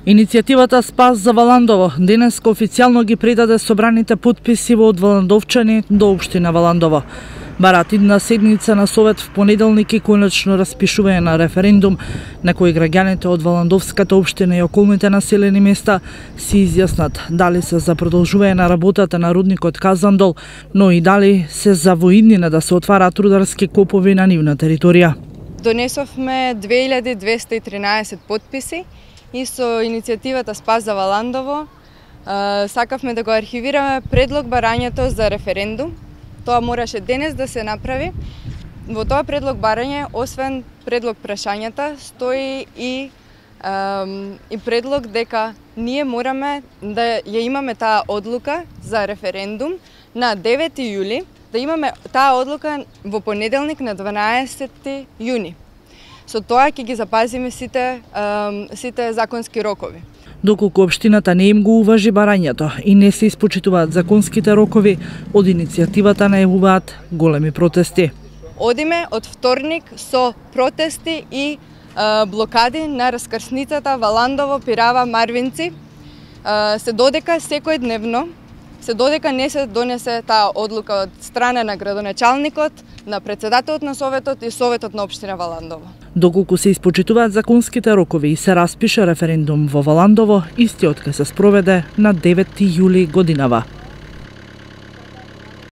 Иницијативата Спас за Валандово денеска официјално ги предаде собраните потписи од Валандовчани до општина Валандово. Барат идна седница на Совет в понеделник и конечно распишување на референдум на кој граѓаните од Валандовската општина и околните населени места си изјаснат дали се за продолжување на работата на рудникот Казандол, но и дали се за воиднина да се отвараат рударски копови на нивна територија. Донесовме 2213 потписи и со иницијативата Спас за Валандово сакавме да го архивираме предлог барањето за референдум. Тоа мораше денес да се направи. Во тоа предлог барање, освен предлог прашањата, стои и предлог дека ние мораме да ја имаме таа одлука за референдум на 9 јули, да имаме таа одлука во понеделник на 12 јуни. Со тоа ќе ги запазиме сите законски рокови. Доколку општината не им го уважи барањето и не се испочитуваат законските рокови, од иницијативата најавуваат големи протести. Одиме од вторник со протести и блокади на раскрсницата Валандово, Пирава, Марвинци, се додека секојдневно, се додека не се донесе таа одлука од страна на градоначалникот, на председателот на Советот и Советот на општина Валандово. Доколку се испочитуваат законските рокови и се распише референдум во Валандово, истиот ќе се спроведе на 9 јули годинава.